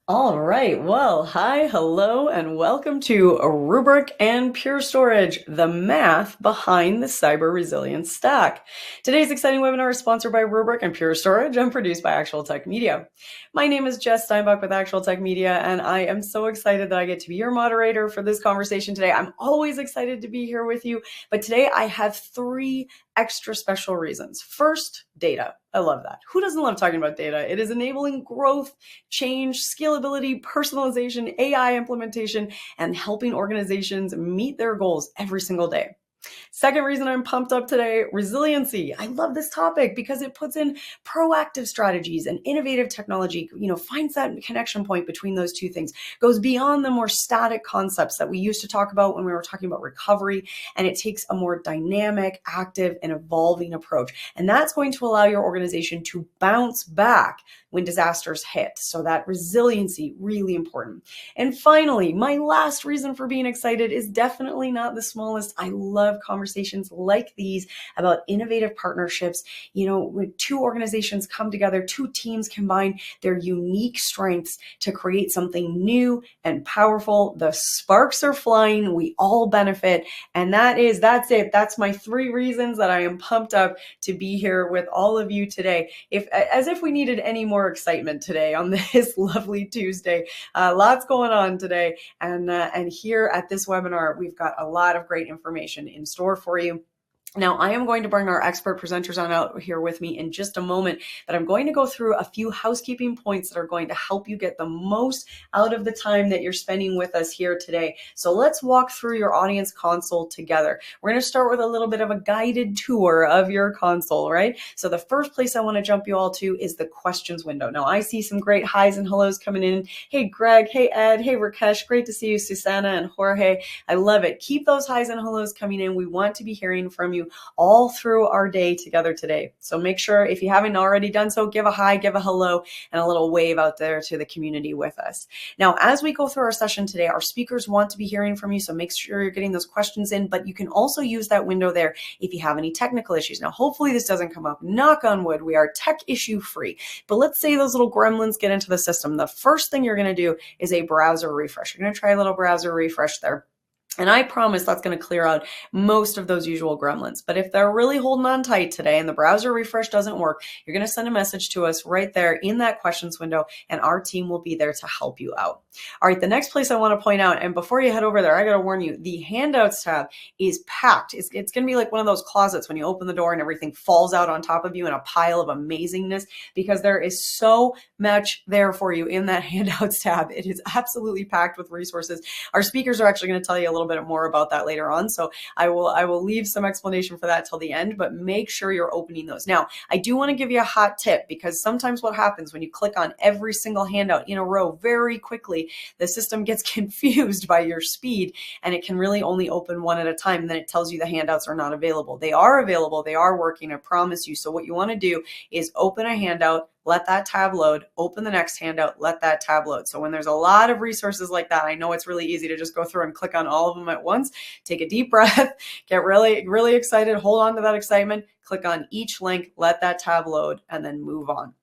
All right. Well, hi, hello, and welcome to Rubrik and Pure Storage, the math behind the cyber resilience stack. Today's exciting webinar is sponsored by Rubrik and Pure Storage and produced by Actual Tech Media. My name is Jess Steinbach with Actual Tech Media, and I am so excited that I get to be your moderator for this conversation today. I'm always excited to be here with you, but today I have three extra special reasons. First, data. I love that. Who doesn't love talking about data? It is enabling growth, change, scalability, personalization, AI implementation, and helping organizations meet their goals every single day. Second reason I'm pumped up today, resiliency. I love this topic because it puts in proactive strategies and innovative technology, finds that connection point between those two things, goes beyond the more static concepts that we used to talk about when we were talking about recovery, and it takes a more dynamic, active, and evolving approach. And that's going to allow your organization to bounce back when disasters hit. So that resiliency, really important. And finally, my last reason for being excited is definitely not the smallest. I love conversations like these about innovative partnerships. When two organizations come together, two teams combine their unique strengths to create something new and powerful. The sparks are flying. We all benefit. And that's it. That's my three reasons that I am pumped up to be here with all of you today. As if we needed any more excitement today on this lovely Tuesday. Lots going on today. And here at this webinar, we've got a lot of great information in store for you. Now, I am going to bring our expert presenters on out here with me in just a moment, but I'm going to go through a few housekeeping points that are going to help you get the most out of the time that you're spending with us here today. So let's walk through your audience console together. We're going to start with a little bit of a guided tour of your console, right? So the first place I want to jump you all to is the questions window. Now, I see some great highs and hellos coming in. Hey, Greg. Hey, Ed. Hey, Rakesh. Great to see you, Susanna and Jorge. I love it. Keep those highs and hellos coming in. We want to be hearing from you all through our day together today. So make sure, if you haven't already done so, give a hi, give a hello, and a little wave out there to the community with us. Now, as we go through our session today, our speakers want to be hearing from you, so make sure you're getting those questions in, but you can also use that window there if you have any technical issues. Now, hopefully this doesn't come up. Knock on wood, we are tech issue free. But let's say those little gremlins get into the system. The first thing you're going to do is a browser refresh. You're going to try a little browser refresh there. And I promise that's going to clear out most of those usual gremlins. But if they're really holding on tight today and the browser refresh doesn't work, you're going to send a message to us right there in that questions window, and our team will be there to help you out. All right, the next place I want to point out, and before you head over there, I got to warn you, the handouts tab is packed. It's going to be like one of those closets when you open the door and everything falls out on top of you in a pile of amazingness, because there is so much there for you in that handouts tab. It is absolutely packed with resources. Our speakers are actually going to tell you a little bit more about that later on. So I will leave some explanation for that till the end, but make sure you're opening those. Now, I do want to give you a hot tip, because sometimes what happens when you click on every single handout in a row very quickly, the system gets confused by your speed, and it can really only open one at a time. And then it tells you the handouts are not available. They are available. They are working, I promise you. So what you want to do is open a handout, let that tab load, open the next handout, let that tab load. So when there's a lot of resources like that, I know it's really easy to just go through and click on all of them at once. Take a deep breath, get really, really excited, hold on to that excitement, click on each link, let that tab load, and then move on.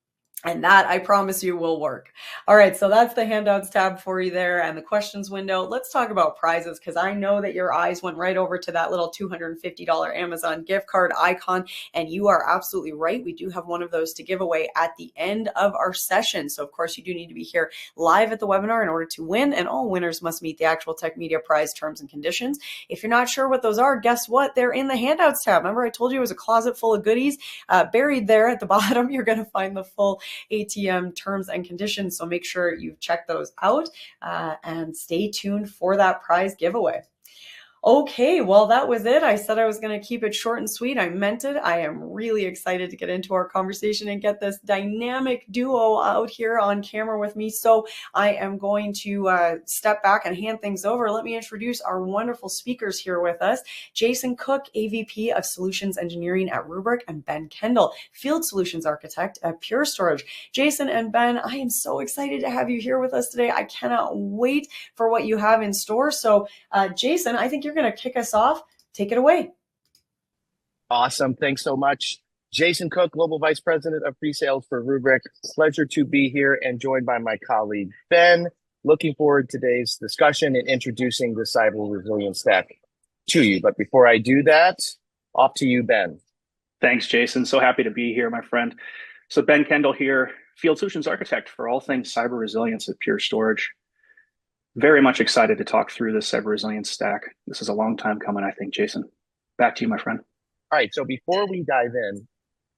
And that, I promise you, will work. All right, so that's the handouts tab for you there and the questions window. Let's talk about prizes, because I know that your eyes went right over to that little $250 Amazon gift card icon, and you are absolutely right. We do have one of those to give away at the end of our session. So, of course, you do need to be here live at the webinar in order to win, and all winners must meet the Actual Tech Media prize terms and conditions. If you're not sure what those are, guess what? They're in the handouts tab. Remember, I told you it was a closet full of goodies? Buried there at the bottom, you're going to find the full ATM terms and conditions. So make sure you've checked those out and stay tuned for that prize giveaway. Okay, well, that was it. I said I was going to keep it short and sweet. I meant it. I am really excited to get into our conversation and get this dynamic duo out here on camera with me. So I am going to step back and hand things over. Let me introduce our wonderful speakers here with us. Jason Cook, AVP of Solutions Engineering at Rubrik, and Ben Kendall, Field Solutions Architect at Pure Storage. Jason and Ben, I am so excited to have you here with us today. I cannot wait for what you have in store. So Jason, I think you're going to kick us off. Take it away. Awesome. Thanks so much. Jason Cook, Global Vice President of Pre-Sales for Rubrik. Pleasure to be here and joined by my colleague, Ben. Looking forward to today's discussion and introducing the Cyber Resilience Stack to you. But before I do that, off to you, Ben. Thanks, Jason. So happy to be here, my friend. So Ben Kendall here, Field Solutions Architect for all things cyber resilience at Pure Storage. Very much excited to talk through this cyber resilience stack. This is a long time coming, I think, Jason. Back to you, my friend. All right, so before we dive in,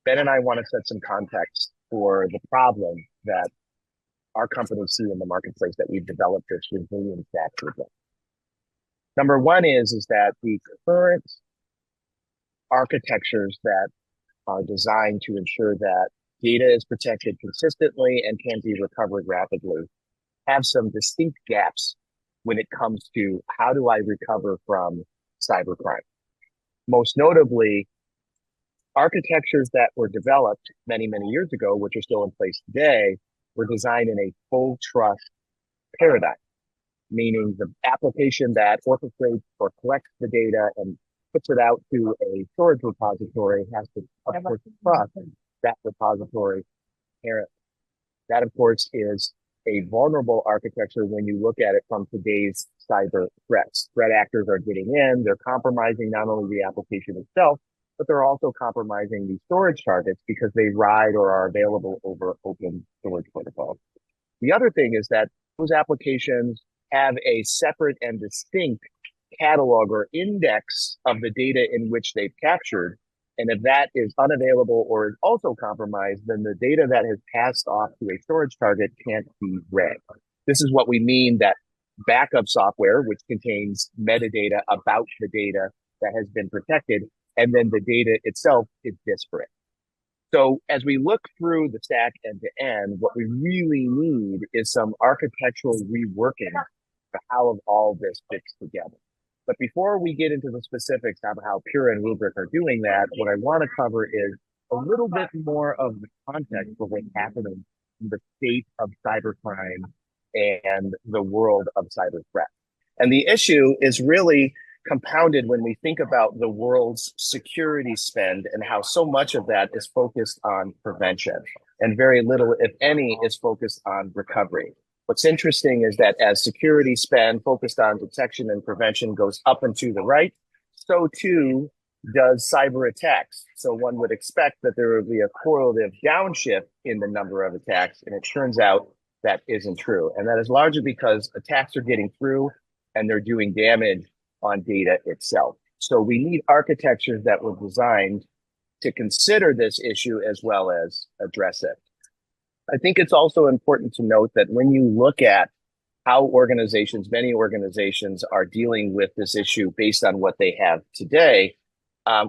Ben and I want to set some context for the problem that our companies see in the marketplace that we've developed this resilience stack with. Number one is that the current architectures that are designed to ensure that data is protected consistently and can be recovered rapidly have some distinct gaps when it comes to how do I recover from cybercrime. Most notably, architectures that were developed many, many years ago, which are still in place today, were designed in a full trust paradigm, meaning the application that orchestrates or collects the data and puts it out to a storage repository has to, of course, trust that repository inherently. That, of course, is a vulnerable architecture when you look at it from today's cyber threats. Threat actors are getting in, they're compromising not only the application itself, but they're also compromising the storage targets because they ride or are available over open storage protocols. The other thing is that those applications have a separate and distinct catalog or index of the data in which they've captured. And if that is unavailable or is also compromised, then the data that has passed off to a storage target can't be read. This is what we mean that backup software, which contains metadata about the data that has been protected, and then the data itself is disparate. So as we look through the stack end to end, what we really need is some architectural reworking for how all this fits together. But before we get into the specifics of how Pure and Rubrik are doing that, what I want to cover is a little bit more of the context for what's happening in the state of cybercrime and the world of cyber threat. And the issue is really compounded when we think about the world's security spend and how so much of that is focused on prevention and very little, if any, is focused on recovery. What's interesting is that as security spend focused on detection and prevention goes up and to the right, so too does cyber attacks. So one would expect that there would be a correlative downshift in the number of attacks, and it turns out that isn't true. And that is largely because attacks are getting through and they're doing damage on data itself. So we need architectures that were designed to consider this issue as well as address it. I think it's also important to note that when you look at how organizations, many organizations are dealing with this issue based on what they have today,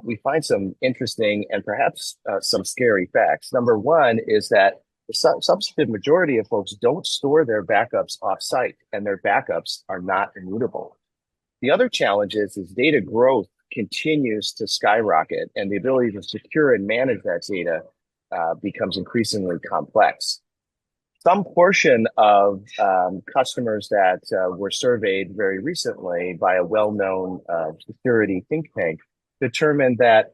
we find some interesting and perhaps some scary facts. Number one is that the substantive majority of folks don't store their backups off-site, and their backups are not immutable. The other challenge is data growth continues to skyrocket, and the ability to secure and manage that data becomes increasingly complex. Some portion of customers that were surveyed very recently by a well-known security think tank determined that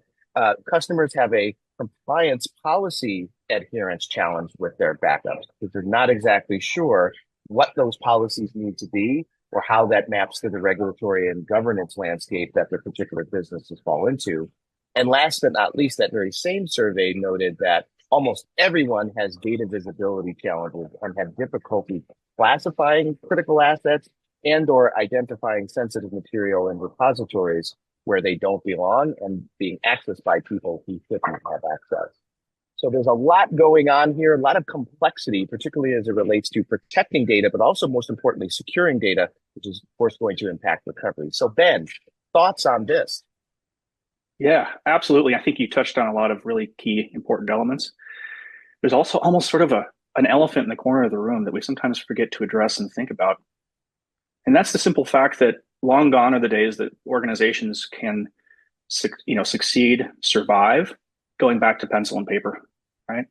customers have a compliance policy adherence challenge with their backups because they're not exactly sure what those policies need to be or how that maps to the regulatory and governance landscape that their particular businesses fall into. And last but not least, that very same survey noted that almost everyone has data visibility challenges and have difficulty classifying critical assets and or identifying sensitive material in repositories where they don't belong and being accessed by people who shouldn't have access. So there's a lot going on here, a lot of complexity, particularly as it relates to protecting data, but also most importantly, securing data, which is of course going to impact recovery. So Ben, thoughts on this? Yeah, absolutely. I think you touched on a lot of really key important elements. There's also almost sort of an elephant in the corner of the room that we sometimes forget to address and think about. And that's the simple fact that long gone are the days that organizations can succeed, survive, going back to pencil and paper, right?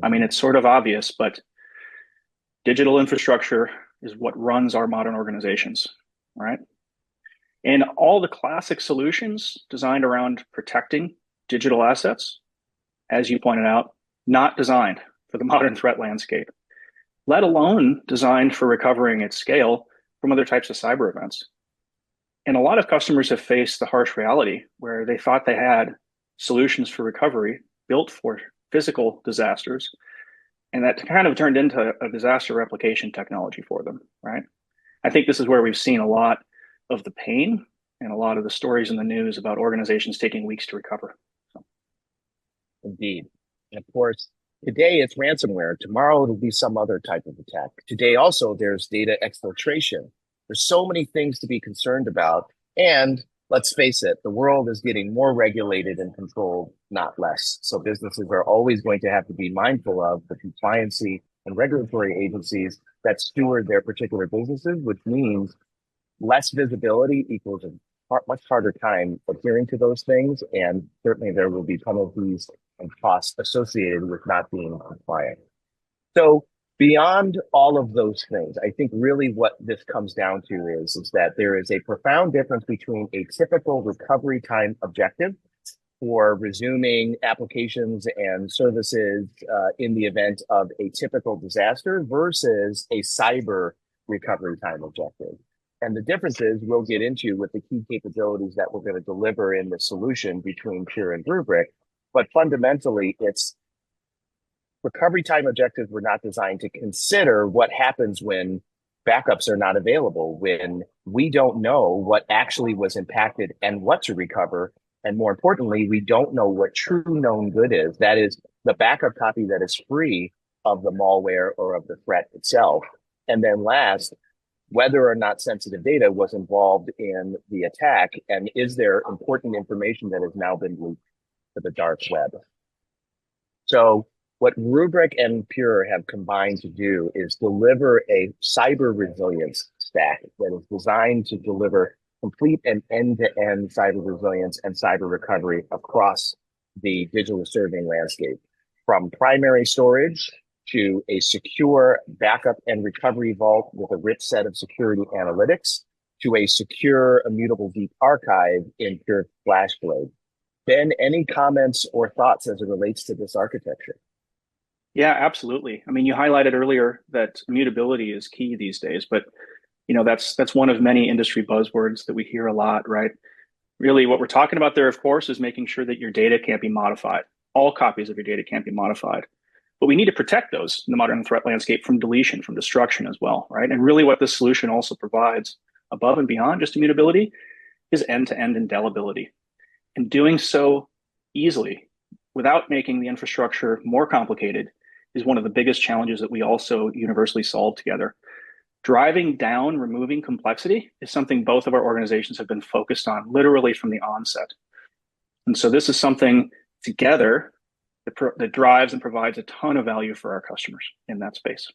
I mean, it's sort of obvious, but digital infrastructure is what runs our modern organizations, right? And all the classic solutions designed around protecting digital assets as you pointed out, not designed for the modern threat landscape, let alone designed for recovering at scale from other types of cyber events. And a lot of customers have faced the harsh reality where they thought they had solutions for recovery built for physical disasters, and that kind of turned into a disaster replication technology for them, right? I think this is where we've seen a lot of the pain and a lot of the stories in the news about organizations taking weeks to recover. So. Indeed. And of course, today it's ransomware. Tomorrow it'll be some other type of attack. Today also there's data exfiltration. There's so many things to be concerned about. And let's face it, the world is getting more regulated and controlled, not less. So businesses are always going to have to be mindful of the compliancy and regulatory agencies that steward their particular businesses, which means less visibility equals a much harder time adhering to those things. And certainly there will be penalties and costs associated with not being compliant. So beyond all of those things, I think really what this comes down to is that there is a profound difference between a typical recovery time objective for resuming applications and services in the event of a typical disaster versus a cyber recovery time objective. And the differences we'll get into with the key capabilities that we're going to deliver in the solution between Pure and Rubrik. But fundamentally, it's recovery time objectives were not designed to consider what happens when backups are not available, when we don't know what actually was impacted and what to recover. And more importantly, we don't know what true known good is. That is the backup copy that is free of the malware or of the threat itself. And then last, whether or not sensitive data was involved in the attack, and is there important information that has now been leaked to the dark web. So what Rubrik and Pure have combined to do is deliver a cyber resilience stack that is designed to deliver complete and end-to-end cyber resilience and cyber recovery across the digital serving landscape, from primary storage to a secure backup and recovery vault with a rich set of security analytics, to a secure immutable deep archive in Pure FlashBlade. Ben, any comments or thoughts as it relates to this architecture? Yeah, absolutely. I mean, you highlighted earlier that immutability is key these days, but that's one of many industry buzzwords that we hear a lot, right? Really, what we're talking about there, of course, is making sure that your data can't be modified. All copies of your data can't be modified. But we need to protect those in the modern threat landscape from deletion, from destruction as well, right? And really what this solution also provides above and beyond just immutability is end-to-end indelibility. And doing so easily without making the infrastructure more complicated is one of the biggest challenges that we also universally solve together. Driving down, removing complexity is something both of our organizations have been focused on literally from the onset. And so this is something together that drives and provides a ton of value for our customers in that space.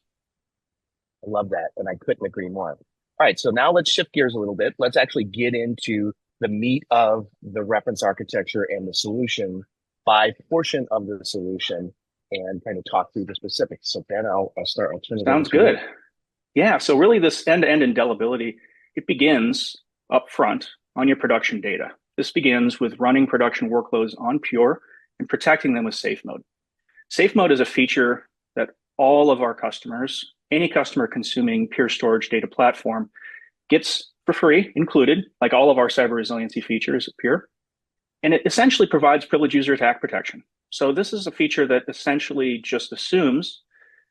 I love that, and I couldn't agree more. All right, so now let's shift gears a little bit. Let's actually get into the meat of the reference architecture and the solution by portion of the solution and kind of talk through the specifics. So Ben, I'll start. I'll turn it Sounds good. Yeah, so really this end-to-end indelibility, it begins up front on your production data. This begins with running production workloads on Pure and protecting them with safe mode. Safe mode is a feature that all of our customers, any customer consuming Pure Storage data platform, gets for free, included, like all of our cyber resiliency features at Pure. And it essentially provides privileged user attack protection. So this is a feature that essentially just assumes,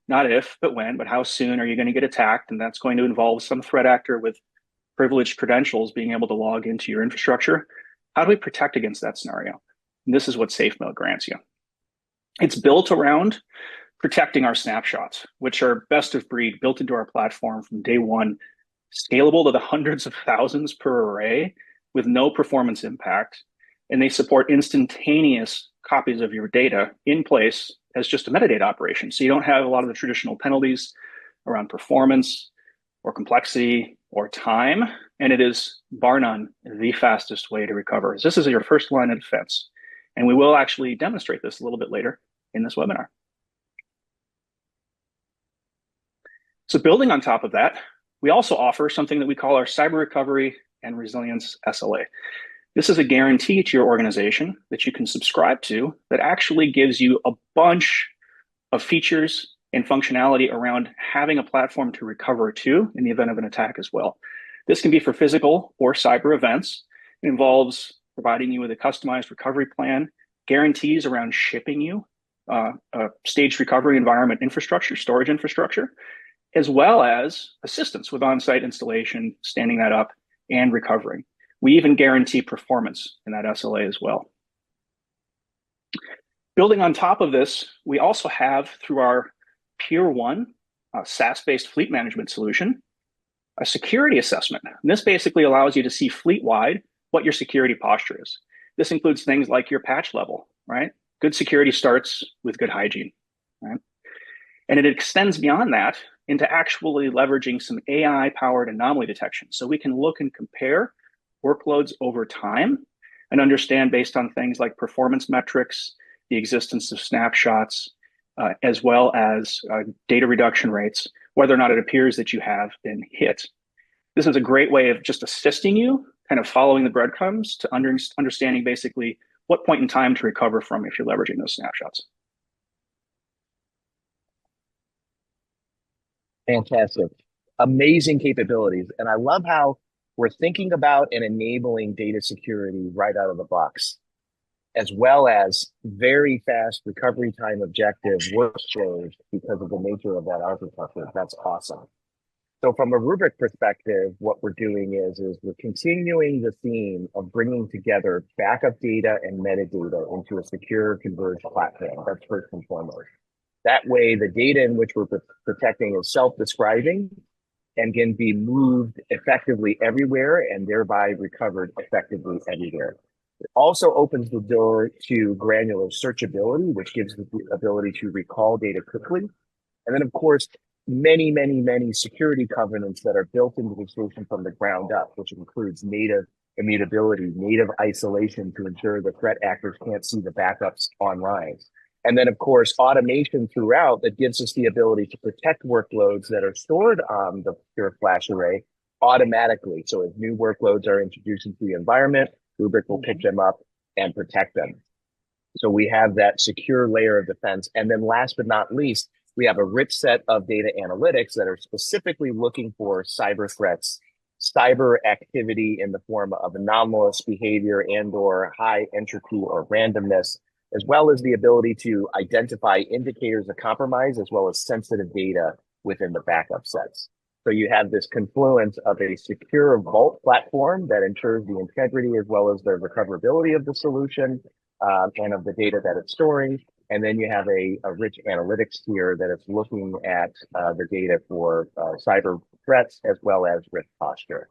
not if, but when, but how soon are you going to get attacked? And that's going to involve some threat actor with privileged credentials being able to log into your infrastructure. How do we protect against that scenario? And this is what safe mode grants you. It's built around protecting our snapshots, which are best of breed, built into our platform from day one, scalable to the hundreds of thousands per array with no performance impact. And they support instantaneous copies of your data in place as just a metadata operation. So you don't have a lot of the traditional penalties around performance or complexity or time. And it is, bar none, the fastest way to recover. This is your first line of defense. And we will actually demonstrate this a little bit later in this webinar. So building on top of that, we also offer something that we call our Cyber Recovery and Resilience SLA. This is a guarantee to your organization that you can subscribe to that actually gives you a bunch of features and functionality around having a platform to recover to in the event of an attack as well. This can be for physical or cyber events. It involves providing you with a customized recovery plan, guarantees around shipping you a staged recovery environment infrastructure, storage infrastructure, as well as assistance with on-site installation, standing that up, and recovering. We even guarantee performance in that SLA as well. Building on top of this, we also have, through our Pure One SaaS-based fleet management solution, a security assessment. And this basically allows you to see fleet-wide what your security posture is. This includes things like your patch level, right? Good security starts with good hygiene, right? And it extends beyond that into actually leveraging some AI-powered anomaly detection. So we can look and compare workloads over time and understand based on things like performance metrics, the existence of snapshots, as well as data reduction rates, whether or not it appears that you have been hit. This is a great way of just assisting you, kind of following the breadcrumbs to understanding basically what point in time to recover from if you're leveraging those snapshots. Fantastic. Amazing capabilities. And I love how we're thinking about and enabling data security right out of the box, as well as very fast recovery time objective workflows because of the nature of that architecture. That's awesome. So from a Rubrik perspective, what we're doing is we're continuing the theme of bringing together backup data and metadata into a secure converged platform. That's first and foremost. That way, the data in which we're protecting is self-describing and can be moved effectively everywhere and thereby recovered effectively everywhere. It also opens the door to granular searchability, which gives the ability to recall data quickly. And then, of course, many, many, many security covenants that are built into the solution from the ground up, which includes native immutability, native isolation to ensure the threat actors can't see the backups online. And then, of course, automation throughout that gives us the ability to protect workloads that are stored on the Pure Flash array automatically. So as new workloads are introduced into the environment, Rubrik will pick them up and protect them. So we have that secure layer of defense. And then last but not least, we have a rich set of data analytics that are specifically looking for cyber threats, cyber activity in the form of anomalous behavior and or high entropy or randomness, as well as the ability to identify indicators of compromise, as well as sensitive data within the backup sets. So you have this confluence of a secure vault platform that ensures the integrity as well as the recoverability of the solution and of the data that it's storing. And then you have a rich analytics tier that is looking at the data for cyber threats as well as risk posture.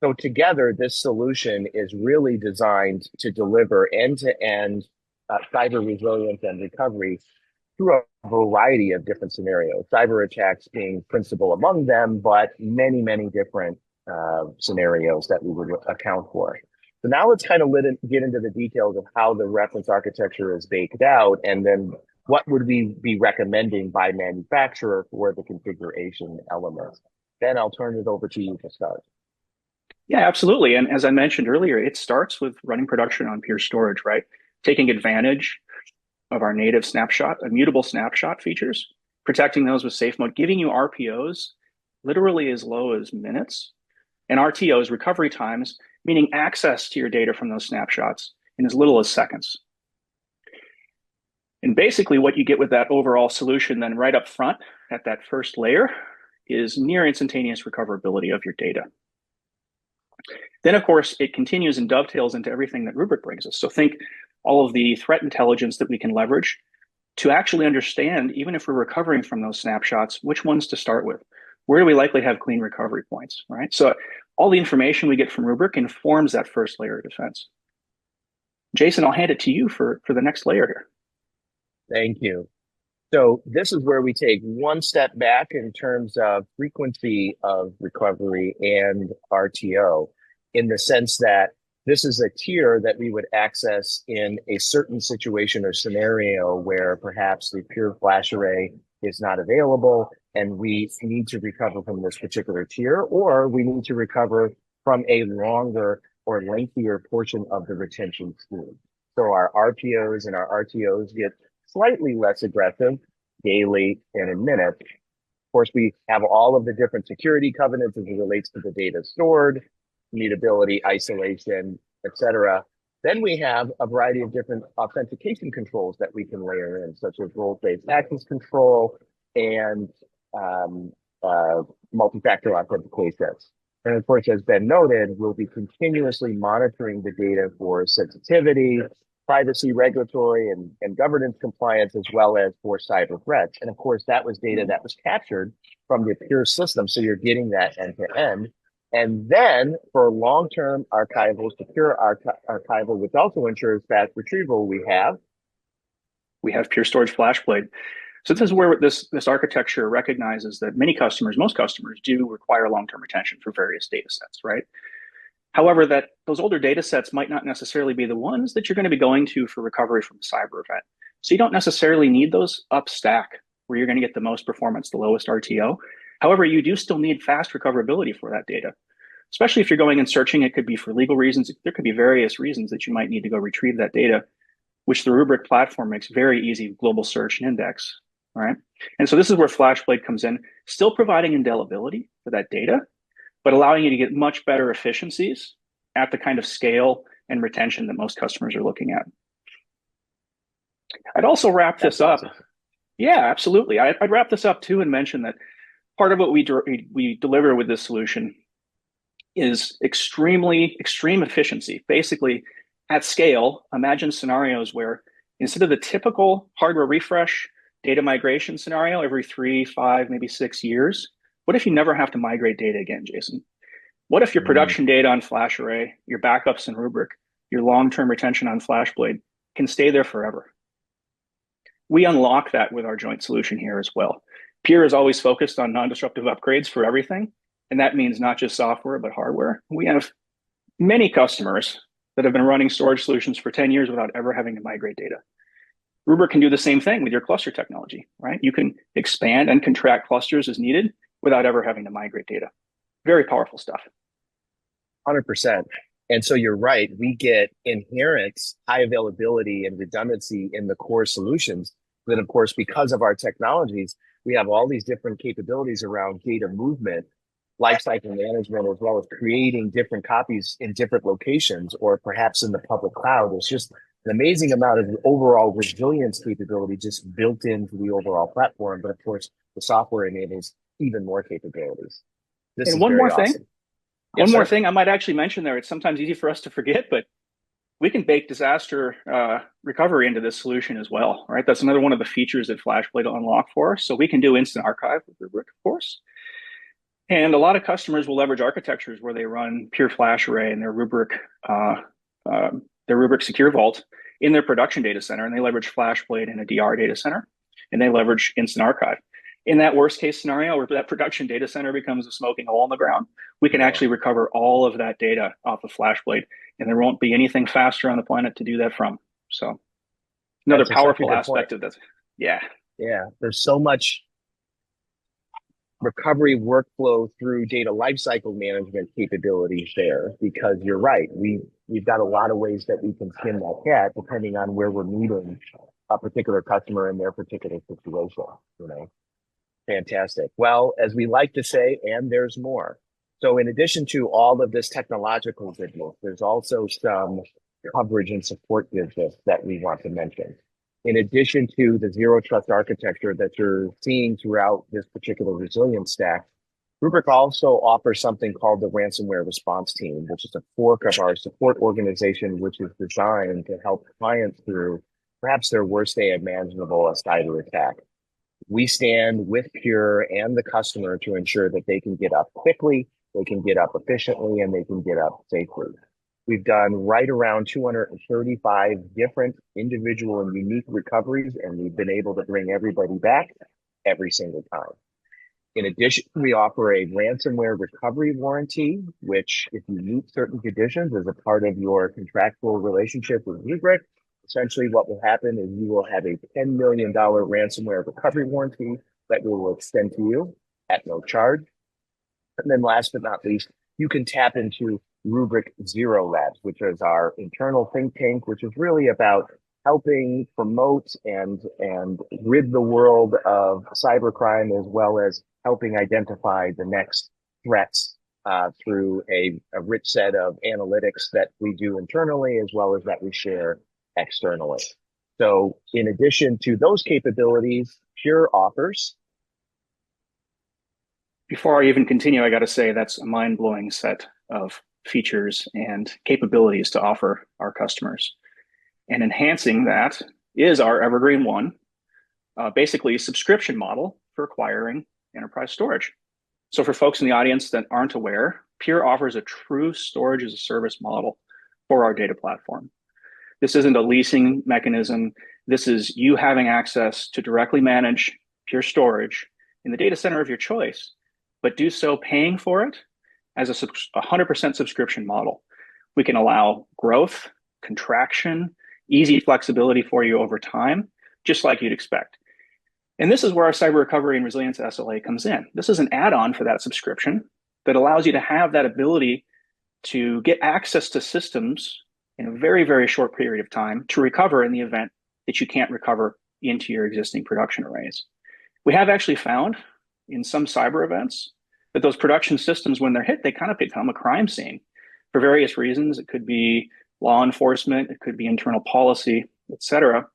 So together, this solution is really designed to deliver end-to-end cyber resilience and recovery through a variety of different scenarios, cyber attacks being principal among them, but many, many different scenarios that we would account for. So now let's kind of get into the details of how the reference architecture is baked out, and then what would we be recommending by manufacturer for the configuration elements. Then I'll turn it over to you to start. Yeah, absolutely. And as I mentioned earlier, it starts with running production on Pure Storage, right? Taking advantage of our native snapshot, immutable snapshot features, protecting those with safe mode, giving you RPOs literally as low as minutes, and RTOs, recovery times, meaning access to your data from those snapshots in as little as seconds. And basically what you get with that overall solution then right up front at that first layer is near instantaneous recoverability of your data. Then, of course, it continues and dovetails into everything that Rubrik brings us. So think all of the threat intelligence that we can leverage to actually understand, even if we're recovering from those snapshots, which ones to start with. Where do we likely have clean recovery points, right? So all the information we get from Rubrik informs that first layer of defense. Jason, I'll hand it to you for the next layer here. Thank you. So this is where we take one step back in terms of frequency of recovery and RTO, in the sense that this is a tier that we would access in a certain situation or scenario where perhaps the Pure Flash array is not available and we need to recover from this particular tier, or we need to recover from a longer or lengthier portion of the retention scheme. So our RPOs and our RTOs get slightly less aggressive daily and in minutes. Of course, we have all of the different security covenants as it relates to the data stored, mutability, isolation, etc. Then we have a variety of different authentication controls that we can layer in, such as role-based access control and multi-factor authentication. And of course, as Ben noted, we'll be continuously monitoring the data for sensitivity, privacy, regulatory, and governance compliance, as well as for cyber threats. And of course, that was data that was captured from the Pure system. So you're getting that end to end. And then for long-term archival, secure archival, which also ensures fast retrieval, we have Pure Storage FlashBlade. So this is where this architecture recognizes that many customers, most customers, do require long-term retention for various data sets, right? However, that those older data sets might not necessarily be the ones that you're going to be going to for recovery from a cyber event. So you don't necessarily need those up stack where you're going to get the most performance, the lowest RTO. However, you do still need fast recoverability for that data, especially if you're going and searching. It could be for legal reasons. There could be various reasons that you might need to go retrieve that data, which the Rubrik platform makes very easy global search and index, right? And so this is where FlashBlade comes in, still providing indelibility for that data, but allowing you to get much better efficiencies at the kind of scale and retention that most customers are looking at. I'd also wrap this up. Awesome. Yeah, absolutely. I'd wrap this up too and mention that part of what we deliver with this solution is extreme efficiency. Basically, at scale, imagine scenarios where instead of the typical hardware refresh data migration scenario every 3, 5, maybe 6 years, what if you never have to migrate data again, Jason? What if your production data on FlashArray, your backups in Rubrik, your long-term retention on FlashBlade can stay there forever? We unlock that with our joint solution here as well. Pure is always focused on non-disruptive upgrades for everything, and that means not just software, but hardware. We have many customers that have been running storage solutions for 10 years without ever having to migrate data. Rubrik can do the same thing with your cluster technology, right? You can expand and contract clusters as needed without ever having to migrate data. Very powerful stuff. 100%. And so you're right. We get inherent high availability and redundancy in the core solutions. Then, of course, because of our technologies, we have all these different capabilities around data movement, lifecycle management, as well as creating different copies in different locations or perhaps in the public cloud. It's just an amazing amount of overall resilience capability just built into the overall platform. But of course, the software enables even more capabilities. This and one more thing. Awesome. One more thing I might actually mention there. It's sometimes easy for us to forget, but we can bake disaster recovery into this solution as well, right? That's another one of the features that FlashBlade will unlock for us. So we can do instant archive with Rubrik, of course. And a lot of customers will leverage architectures where they run Pure FlashArray and their Rubrik Secure Vault in their production data center, and they leverage FlashBlade in a DR data center, and they leverage instant archive. In that worst case scenario where that production data center becomes a smoking hole in the ground, we can actually recover all of that data off of FlashBlade, and there won't be anything faster on the planet to do that from. So another powerful aspect of this. Yeah. Yeah. There's so much recovery workflow through data lifecycle management capabilities there, because you're right. We've got a lot of ways that we can skin that cat depending on where we're meeting a particular customer in their particular situation, you know. Fantastic. Well, as we like to say, and there's more. So in addition to all of this technological goodness, there's also some coverage and support business that we want to mention. In addition to the zero trust architecture that you're seeing throughout this particular resilience stack, Rubrik also offers something called the ransomware response team, which is a fork of our support organization, which is designed to help clients through perhaps their worst day imaginable, a cyber attack. We stand with Pure and the customer to ensure that they can get up quickly, they can get up efficiently, and they can get up safely. We've done right around 235 different individual and unique recoveries, and we've been able to bring everybody back every single time. In addition, we offer a ransomware recovery warranty, which, if you meet certain conditions as a part of your contractual relationship with Rubrik, essentially what will happen is you will have a $10 million ransomware recovery warranty that we will extend to you at no charge. And then last but not least, you can tap into Rubrik Zero Labs, which is our internal think tank, which is really about helping promote and rid the world of cybercrime, as well as helping identify the next threats through a rich set of analytics that we do internally, as well as that we share externally. So in addition to those capabilities, Pure offers. Before I even continue, I got to say that's a mind-blowing set of features and capabilities to offer our customers. And enhancing that is our Evergreen One, basically a subscription model for acquiring enterprise storage. So for folks in the audience that aren't aware, Pure offers a true storage as a service model for our data platform. This isn't a leasing mechanism. This is you having access to directly manage Pure storage in the data center of your choice, but do so paying for it as a 100% subscription model. We can allow growth, contraction, easy flexibility for you over time, just like you'd expect. And this is where our cyber recovery and resilience SLA comes in. This is an add-on for that subscription that allows you to have that ability to get access to systems in a very, very short period of time to recover in the event that you can't recover into your existing production arrays. We have actually found in some cyber events that those production systems, when they're hit, they kind of become a crime scene for various reasons. It could be law enforcement, it could be internal policy, et cetera.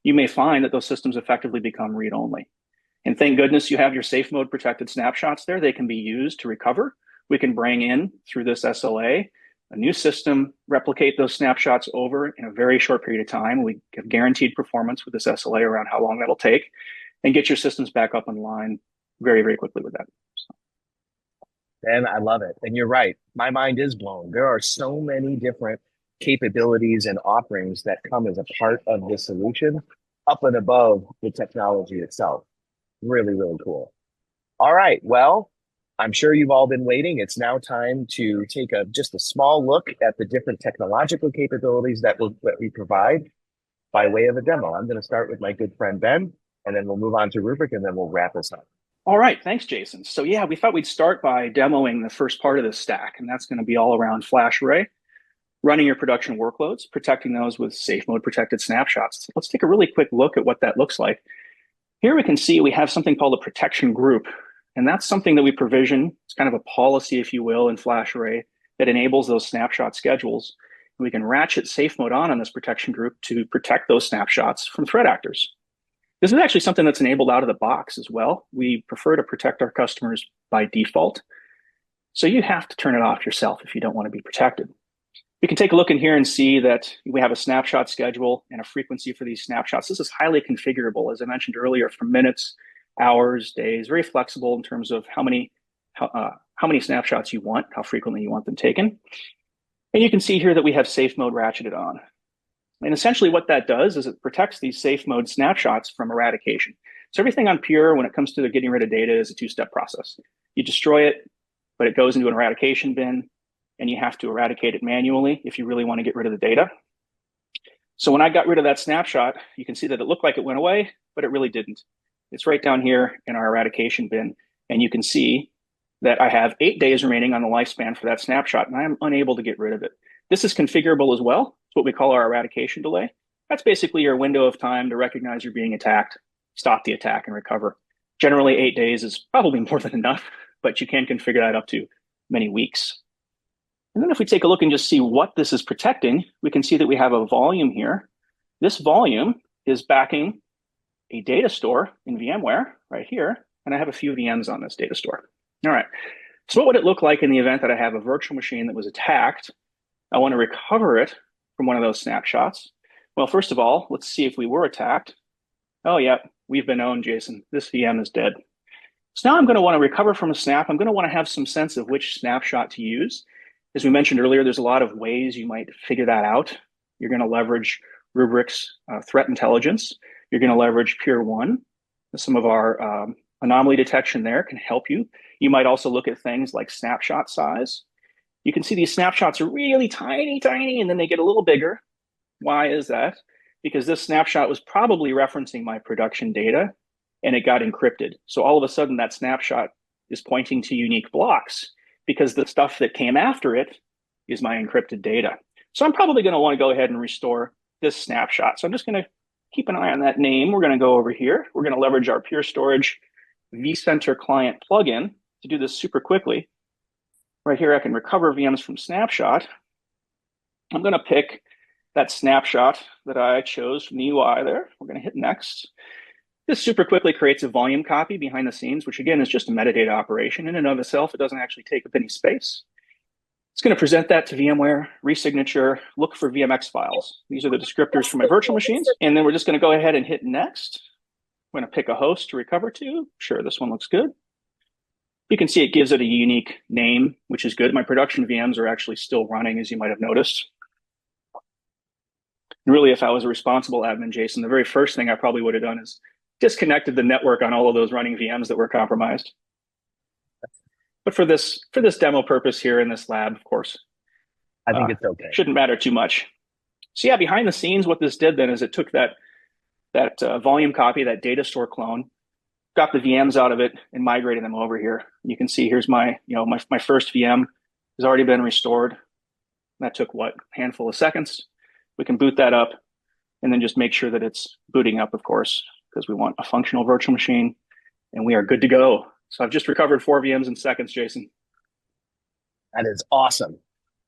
You may find that those systems effectively become read-only. And thank goodness you have your safe mode protected snapshots there. They can be used to recover. We can bring in through this SLA a new system, replicate those snapshots over in a very short period of time. We have guaranteed performance with this SLA around how long that'll take, and get your systems back up in line very, very quickly with that. And I love it. And you're right. My mind is blown. There are so many different capabilities and offerings that come as a part of this solution up and above the technology itself. Really, really cool. All right. Well, I'm sure you've all been waiting. It's now time to take just a small look at the different technological capabilities that we provide by way of a demo. I'm going to start with my good friend, Ben, and then we'll move on to Rubrik, and then we'll wrap this up. All right. Thanks, Jason. So yeah, we thought we'd start by demoing the first part of this stack, and that's going to be all around flash array, running your production workloads, protecting those with safe mode protected snapshots. So let's take a really quick look at what that looks like. Here we can see we have something called a protection group, and that's something that we provision. It's kind of a policy, if you will, in flash array that enables those snapshot schedules. And we can ratchet safe mode on this protection group to protect those snapshots from threat actors. This is actually something that's enabled out of the box as well. We prefer to protect our customers by default. So you have to turn it off yourself if you don't want to be protected. We can take a look in here and see that we have a snapshot schedule and a frequency for these snapshots. This is highly configurable, as I mentioned earlier, from minutes, hours, days, very flexible in terms of how many snapshots you want, how frequently you want them taken. And you can see here that we have safe mode ratcheted on. And essentially what that does is it protects these safe mode snapshots from eradication. So everything on Pure, when it comes to getting rid of data, is a two-step process. You destroy it, but it goes into an eradication bin, and you have to eradicate it manually if you really want to get rid of the data. So when I got rid of that snapshot, you can see that it looked like it went away, but it really didn't. It's right down here in our eradication bin, and you can see that I have 8 days remaining on the lifespan for that snapshot, and I am unable to get rid of it. This is configurable as well. It's what we call our eradication delay. That's basically your window of time to recognize you're being attacked, stop the attack, and recover. Generally, 8 days is probably more than enough, but you can configure that up to many weeks. And then if we take a look and just see what this is protecting, we can see that we have a volume here. This volume is backing a data store in VMware right here, and I have a few VMs on this data store. All right, so what would it look like in the event that I have a virtual machine that was attacked? I want to recover it from one of those snapshots. Well, first of all, let's see if we were attacked. Oh yeah, we've been owned, Jason. This VM is dead. So now I'm going to want to recover from a snap. I'm going to want to have some sense of which snapshot to use. As we mentioned earlier, there's a lot of ways you might figure that out. You're going to leverage Rubrik's threat intelligence. You're going to leverage Pure One. Some of our anomaly detection there can help you. You might also look at things like snapshot size. You can see these snapshots are really tiny, and then they get a little bigger. Why is that? Because this snapshot was probably referencing my production data, and it got encrypted. So all of a sudden, that snapshot is pointing to unique blocks, because the stuff that came after it is my encrypted data. So I'm probably going to want to go ahead and restore this snapshot. So I'm just going to keep an eye on that name. We're going to go over here. We're going to leverage our Pure Storage vCenter client plugin to do this super quickly. Right here, I can recover VMs from snapshot. I'm going to pick that snapshot that I chose from the UI there. We're going to hit next. This super quickly creates a volume copy behind the scenes, which again is just a metadata operation in and of itself. It doesn't actually take up any space. It's going to present that to VMware, resignature, look for VMX files. These are the descriptors for my virtual machines. And then we're just going to go ahead and hit next. I'm going to pick a host to recover to. Sure, this one looks good. You can see it gives it a unique name, which is good. My production VMs are actually still running, as you might have noticed. And really, if I was a responsible admin, Jason, the very first thing I probably would have done is disconnected the network on all of those running VMs that were compromised. But for this demo purpose here in this lab, of course, I think it's okay. Shouldn't matter too much. So yeah, behind the scenes, what this did then is it took that volume copy, that data store clone, got the VMs out of it and migrated them over here. You can see here's my first VM has already been restored. That took what, a handful of seconds. We can boot that up and then just make sure that it's booting up, of course, because we want a functional virtual machine and we are good to go. So I've just recovered 4 VMs in seconds, Jason. That is awesome.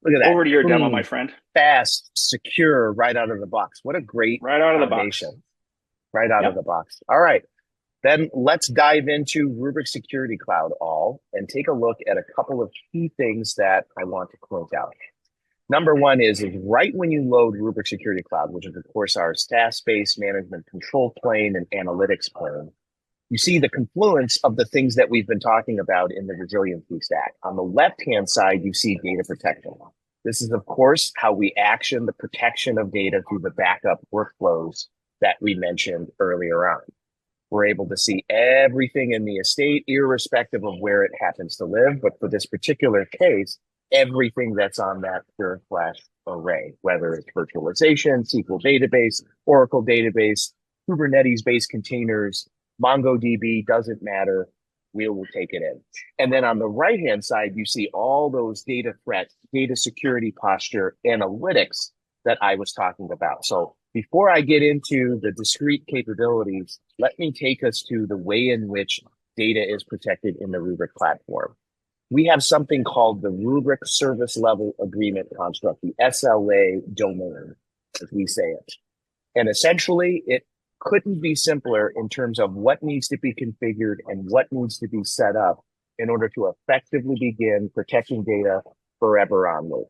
Look at that. Over to your demo, my friend. Fast, secure, right out of the box. What a great right out of the box. Right out of the box. All right. Then let's dive into Rubrik Security Cloud all and take a look at a couple of key things that I want to point out. Number one is right when you load Rubrik Security Cloud, which is of course our SaaS-based management control plane and analytics plane, you see the confluence of the things that we've been talking about in the resiliency stack. On the left-hand side, you see data protection. This is, of course, how we action the protection of data through the backup workflows that we mentioned earlier on. We're able to see everything in the estate, irrespective of where it happens to live. But for this particular case, everything that's on that Pure Flash array, whether it's virtualization, SQL database, Oracle database, Kubernetes-based containers, MongoDB, doesn't matter. We will take it in. And then on the right-hand side, you see all those data threats, data security posture, analytics that I was talking about. So before I get into the discrete capabilities, let me take us to the way in which data is protected in the Rubrik platform. We have something called the Rubrik Service Level Agreement Construct, the SLA domain, as we say it. And essentially, it couldn't be simpler in terms of what needs to be configured and what needs to be set up in order to effectively begin protecting data forever onward.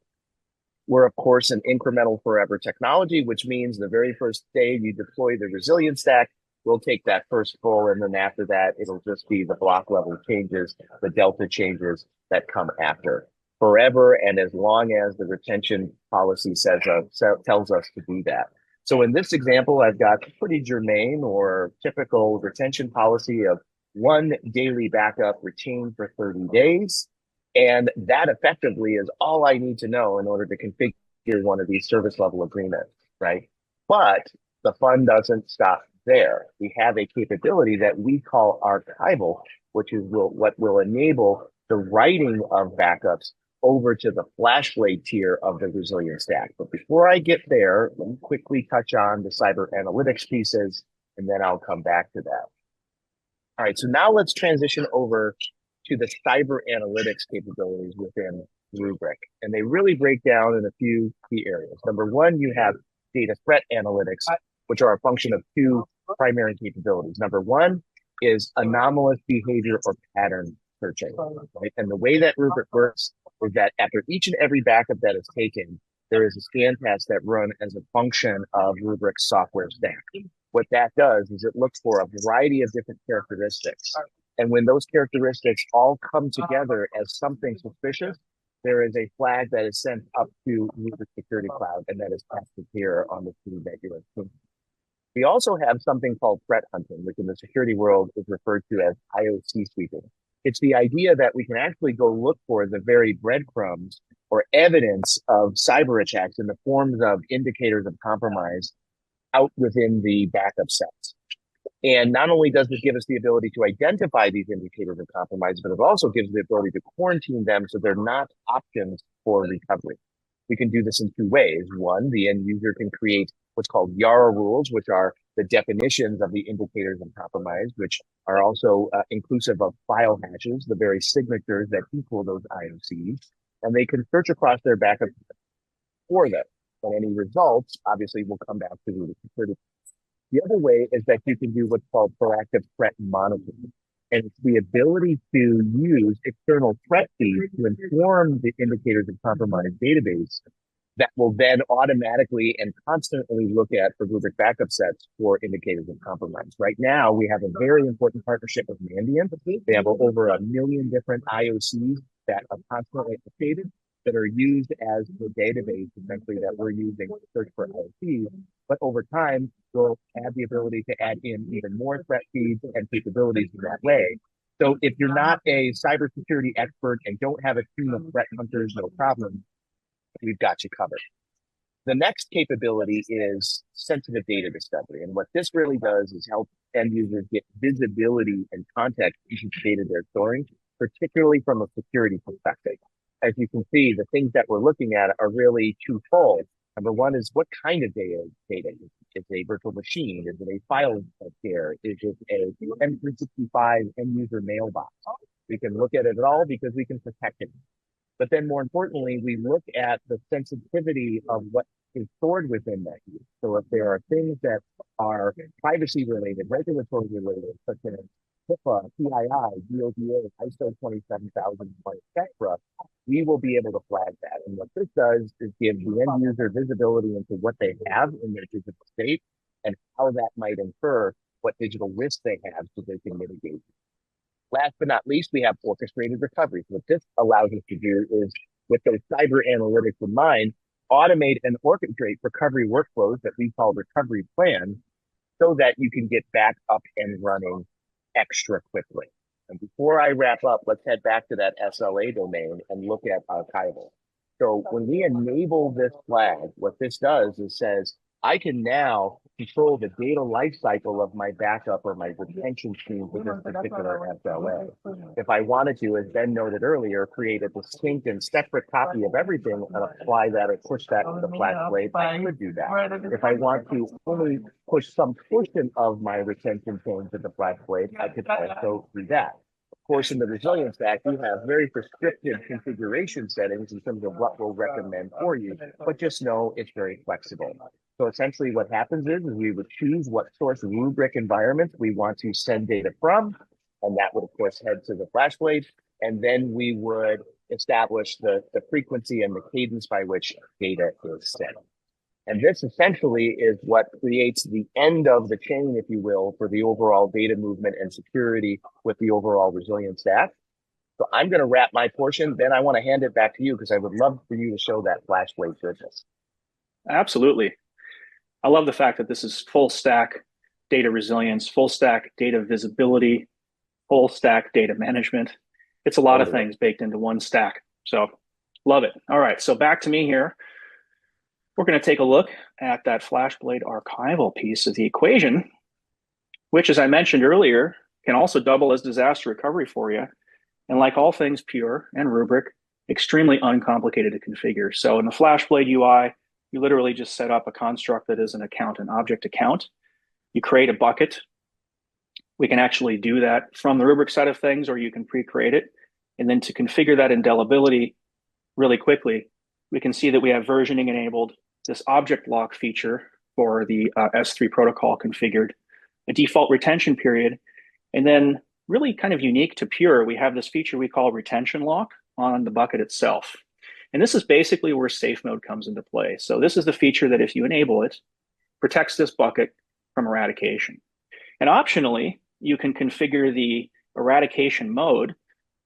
We're, of course, an incremental forever technology, which means the very first day you deploy the resilience stack, we'll take that first full, and then after that, it'll just be the block level changes, the delta changes that come after. Forever, and as long as the retention policy tells us to do that. So in this example, I've got a pretty germane or typical retention policy of 1 daily backup retained for 30 days. And that effectively is all I need to know in order to configure one of these service level agreements, right? But the fun doesn't stop there. We have a capability that we call archival, which is what will enable the writing of backups over to the FlashBlade tier of the resilience stack. But before I get there, let me quickly touch on the cyber analytics pieces, and then I'll come back to that. All right, so now let's transition over to the cyber analytics capabilities within Rubrik. And they really break down in a few key areas. Number one, you have data threat analytics, which are a function of 2 primary capabilities. Number one is anomalous behavior or pattern searching, right? And the way that Rubrik works is that after each and every backup that is taken, there is a scan test that run as a function of Rubrik's software stack. What that does is it looks for a variety of different characteristics. And when those characteristics all come together as something suspicious, there is a flag that is sent up to Rubrik Security Cloud, and that is tested here on the screen that you're seeing. We also have something called threat hunting, which in the security world is referred to as IOC sweeping. It's the idea that we can actually go look for the very breadcrumbs or evidence of cyber attacks in the forms of indicators of compromise out within the backup sets. And not only does this give us the ability to identify these indicators of compromise, but it also gives the ability to quarantine them so they're not options for recovery. We can do this in two ways. One, the end user can create what's called YARA rules, which are the definitions of the indicators of compromise, which are also inclusive of file hashes, the very signatures that equal those IOCs. And they can search across their backup for them. And any results, obviously, will come back to the security. The other way is that you can do what's called proactive threat monitoring. And it's the ability to use external threat feeds to inform the indicators of compromise database that will then automatically and constantly look at for Rubrik backup sets for indicators of compromise. Right now, we have a very important partnership with Mandiant. They have over 1 million different IOCs that are constantly updated, that are used as the database essentially that we're using to search for IOCs. But over time, we'll have the ability to add in even more threat feeds and capabilities in that way. So if you're not a cybersecurity expert and don't have a team of threat hunters, no problem, we've got you covered. The next capability is sensitive data discovery. And what this really does is help end users get visibility and context into the data they're storing, particularly from a security perspective. As you can see, the things that we're looking at are really twofold. Number one is what kind of data is it a virtual machine? Is it a file share? Is it a M365 end user mailbox? We can look at it all because we can protect it. But then more importantly, we look at the sensitivity of what is stored within that use. So if there are things that are privacy related, regulatory related, such as HIPAA, PII, DODA, ISO 27001, etc., we will be able to flag that. And what this does is give the end user visibility into what they have in their digital state and how that might infer what digital risk they have so they can mitigate. Last but not least, we have orchestrated recovery. So what this allows us to do is, with those cyber analytics in mind, automate and orchestrate recovery workflows that we call recovery plans so that you can get back up and running extra quickly. And before I wrap up, let's head back to that SLA domain and look at archival. So when we enable this flag, what this does is says, I can now control the data lifecycle of my backup or my retention stream with this particular SLA. If I wanted to, as Ben noted earlier, create a distinct and separate copy of everything and apply that or push that to the FlashBlade, I could do that. If I want to only push some portion of my retention chain to the FlashBlade, I could also do that. Of course, in the Resilience Act, you have very prescriptive configuration settings in terms of what we'll recommend for you, but just know it's very flexible. So essentially what happens is we would choose what source Rubrik environment we want to send data from, and that would, of course, head to the FlashBlade, and then we would establish the frequency and the cadence by which data is sent. And this essentially is what creates the end of the chain, if you will, for the overall data movement and security with the overall Resilience stack. So I'm going to wrap my portion. Then I want to hand it back to you because I would love for you to show that FlashBlade business. Absolutely. I love the fact that this is full stack data resilience, full stack data visibility, full stack data management. It's a lot of things baked into one stack. So love it. All right. So back to me here. We're going to take a look at that FlashBlade archival piece of the equation, which, as I mentioned earlier, can also double as disaster recovery for you. And like all things Pure and Rubrik, extremely uncomplicated to configure. So in the FlashBlade UI, you literally just set up a construct that is an account, an object account. You create a bucket. We can actually do that from the Rubrik side of things, or you can pre-create it. And then to configure that indelibility really quickly, we can see that we have versioning enabled, this object lock feature for the S3 protocol configured, a default retention period, and then really kind of unique to Pure, we have this feature we call retention lock on the bucket itself. And this is basically where safe mode comes into play. So this is the feature that if you enable it, protects this bucket from eradication. And optionally, you can configure the eradication mode.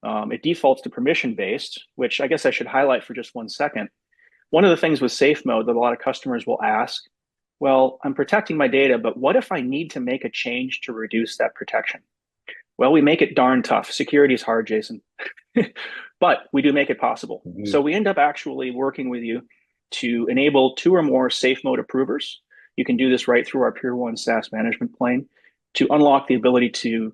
It defaults to permission-based, which I guess I should highlight for just 1 second. One of the things with safe mode that a lot of customers will ask, well, I'm protecting my data, but what if I need to make a change to reduce that protection? Well, we make it darn tough. Security is hard, Jason, but we do make it possible. Mm-hmm. So we end up actually working with you to enable 2 or more safe mode approvers. You can do this right through our Pure One SaaS management plane to unlock the ability to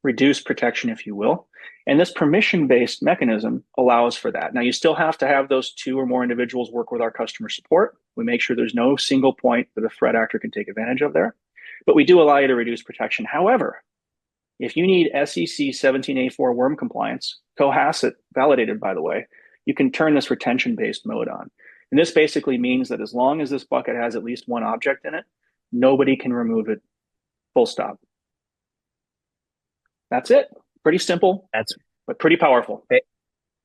reduced protection, if you will. And this permission-based mechanism allows for that. Now, you still have to have those 2 or more individuals work with our customer support. We make sure there's no single point that a threat actor can take advantage of there. But we do allow you to reduce protection. However, if you need SEC 17A4 worm compliance, cohasset validated, by the way, you can turn this retention-based mode on. And this basically means that as long as this bucket has at least one object in it, nobody can remove it, full stop. That's it. Pretty simple, but pretty powerful.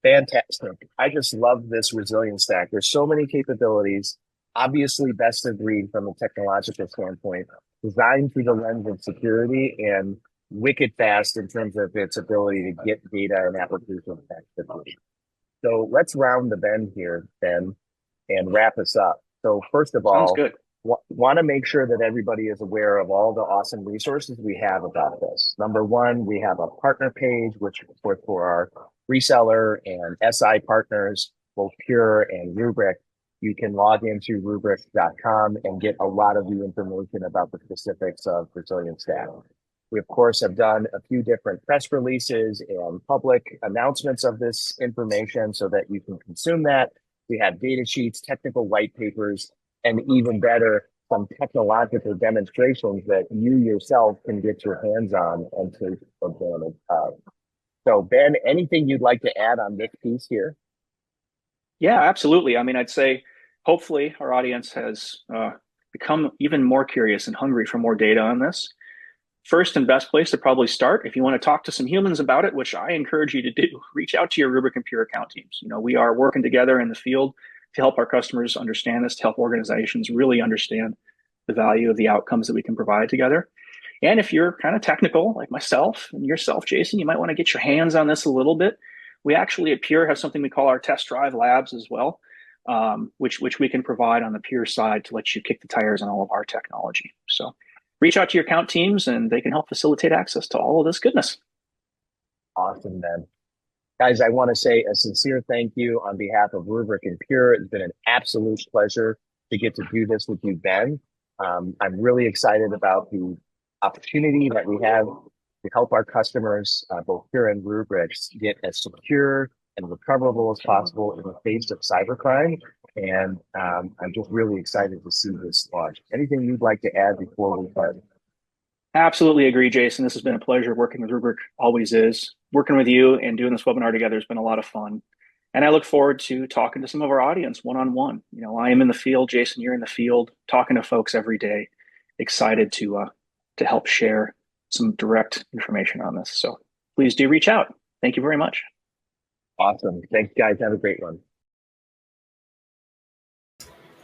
Fantastic. I just love this resilience stack. There's so many capabilities, obviously best of breed from a technological standpoint, designed through the lens of security and wicked fast in terms of its ability to get data and applications back quickly. So let's round the bend here, Ben, and wrap us up. So first of all, want to make sure that everybody is aware of all the awesome resources we have about this. Number one, we have a partner page, which is for our reseller and SI partners, both Pure and Rubrik. You can log into Rubrik.com and get a lot of the information about the specifics of resilience stack. We, of course, have done a few different press releases and public announcements of this information so that you can consume that. We have data sheets, technical white papers, and even better, some technological demonstrations that you yourself can get your hands on and take advantage of. So, Ben, anything you'd like to add on this piece here? Yeah, absolutely. I mean, I'd say hopefully our audience has become even more curious and hungry for more data on this. First and best place to probably start, if you want to talk to some humans about it, which I encourage you to do, reach out to your Rubrik and Pure account teams. We are working together in the field to help our customers understand this, to help organizations really understand the value of the outcomes that we can provide together. And if you're kind of technical, like myself and yourself, Jason, you might want to get your hands on this a little bit. We actually at Pure have something we call our test drive labs as well, which we can provide on the Pure side to let you kick the tires on all of our technology. So reach out to your account teams and they can help facilitate access to all of this goodness. Awesome, man. Guys, I want to say a sincere thank you on behalf of Rubrik and Pure. It's been an absolute pleasure to get to do this with you, Ben. I'm really excited about the opportunity that we have to help our customers, both Pure and Rubrik, get as secure and recoverable as possible in the face of cybercrime. And I'm just really excited to see this launch. Anything you'd like to add before we start? Absolutely agree, Jason. This has been a pleasure working with Rubrik, always is. Working with you and doing this webinar together has been a lot of fun. And I look forward to talking to some of our audience one-on-one. I am in the field, Jason, you're in the field, talking to folks every day. Excited to help share some direct information on this. So please do reach out. Thank you very much. Awesome. Thanks, guys. Have a great one.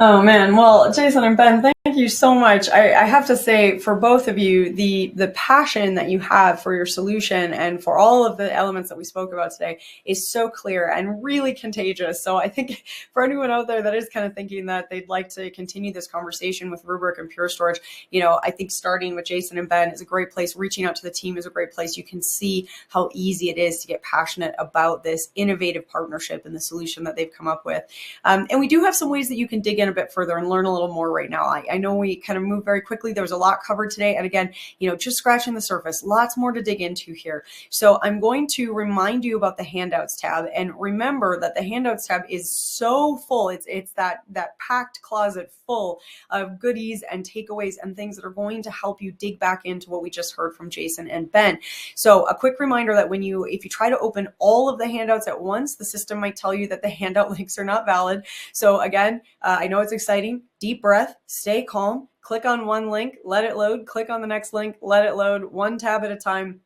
Oh man, well, Jason and Ben, thank you so much. I have to say, for both of you, the passion that you have for your solution and for all of the elements that we spoke about today is so clear and really contagious. So I think for anyone out there that is kind of thinking that they'd like to continue this conversation with Rubrik and Pure Storage, I think starting with Jason and Ben is a great place. Reaching out to the team is a great place. You can see how easy it is to get passionate about this innovative partnership and the solution that they've come up with. And we do have some ways that you can dig in a bit further and learn a little more right now. I know we kind of moved very quickly. There was a lot covered today. And again, just scratching the surface, lots more to dig into here. So I'm going to remind you about the handouts tab. And remember that the handouts tab is so full. It's that packed closet full of goodies and takeaways and things that are going to help you dig back into what we just heard from Jason and Ben. So a quick reminder that if you try to open all of the handouts at once, the system might tell you that the handout links are not valid. So again, I know it's exciting. Deep breath, stay calm, click on one link, let it load, click on the next link, let it load, one tab at a time.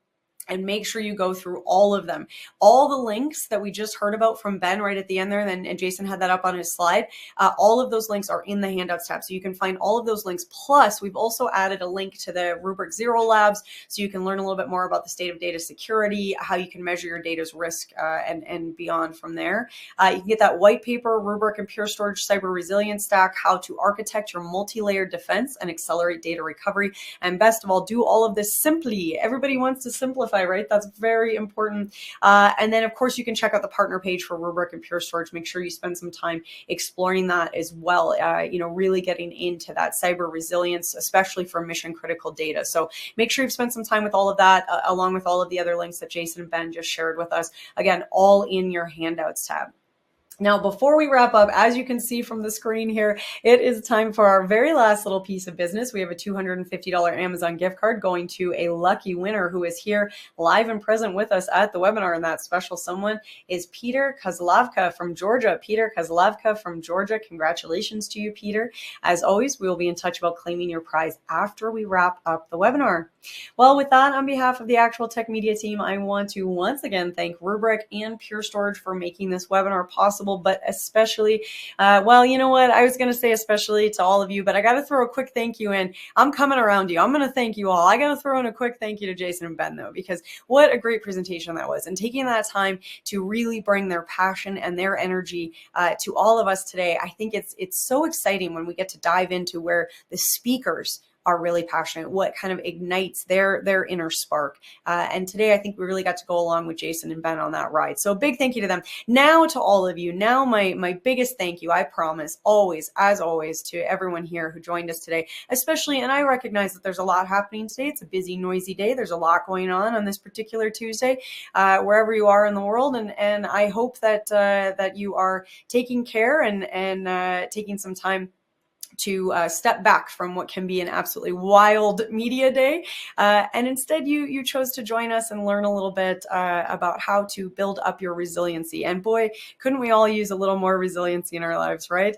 And make sure you go through all of them. All the links that we just heard about from Ben right at the end there, and Jason had that up on his slide, all of those links are in the handouts tab. So you can find all of those links. Plus, we've also added a link to the Rubrik Zero Labs, so you can learn a little bit more about the state of data security, how you can measure your data's risk, and beyond from there. You can get that white paper, Rubrik and Pure Storage Cyber Resilience Stack, how to architect your multi-layered defense and accelerate data recovery. And best of all, do all of this simply. Everybody wants to simplify qualify, right? That's very important. And then, of course, you can check out the partner page for Rubrik and Pure Storage. Make sure you spend some time exploring that as well, really getting into that cyber resilience, especially for mission critical data. So make sure you've spent some time with all of that, along with all of the other links that Jason and Ben just shared with us. Again, all in your handouts tab. Now, before we wrap up, as you can see from the screen here, it is time for our very last little piece of business. We have a $250 Amazon gift card going to a lucky winner who is here live and present with us at the webinar. And that special someone is Peter Kozlavka from Georgia. Peter Kozlavka from Georgia. Congratulations to you, Peter. As always, we will be in touch about claiming your prize after we wrap up the webinar. Well, with that, on behalf of the Actual Tech Media team, I want to once again thank Rubrik and Pure Storage for making this webinar possible. But especially, well, you know what? I was going to say especially to all of you, but I got to throw a quick thank you in. I'm coming around you. I'm going to thank you all. I got to throw in a quick thank you to Jason and Ben, though, because what a great presentation that was. And taking that time to really bring their passion and their energy to all of us today, I think it's so exciting when we get to dive into where the speakers are really passionate, what kind of ignites their inner spark. And today, I think we really got to go along with Jason and Ben on that ride. So a big thank you to them. Now to all of you, now my biggest thank you, I promise, always, as always, to everyone here who joined us today, especially, and I recognize that there's a lot happening today. It's a busy, noisy day. There's a lot going on this particular Tuesday, wherever you are in the world. And I hope that that you are taking care and taking some time to step back from what can be an absolutely wild media day. And instead you chose to join us and learn a little bit about how to build up your resiliency. And boy, couldn't we all use a little more resiliency in our lives, right?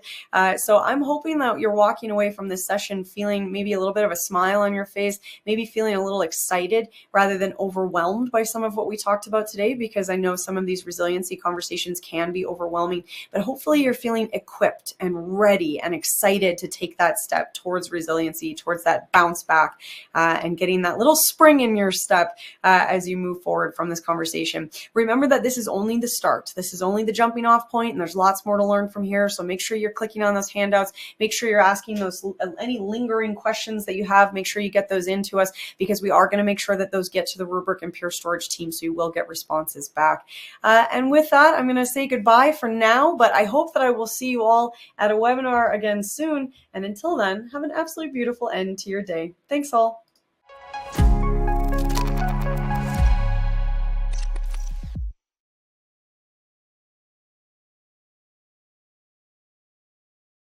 So I'm hoping that you're walking away from this session feeling maybe a little bit of a smile on your face, maybe feeling a little excited rather than overwhelmed by some of what we talked about today, because I know some of these resiliency conversations can be overwhelming, but hopefully you're feeling equipped and ready and excited to take that step towards resiliency, towards that bounce back, and getting that little spring in your step as you move forward from this conversation. Remember that this is only the start. This is only the jumping off point, and there's lots more to learn from here. So make sure you're clicking on those handouts. Make sure you're asking those any lingering questions that you have. Make sure you get those into us, because we are going to make sure that those get to the Rubrik and Pure Storage team, so you will get responses back. And with that, I'm going to say goodbye for now, but I hope that I will see you all at a webinar again soon. And until then, have an absolutely beautiful end to your day. Thanks all.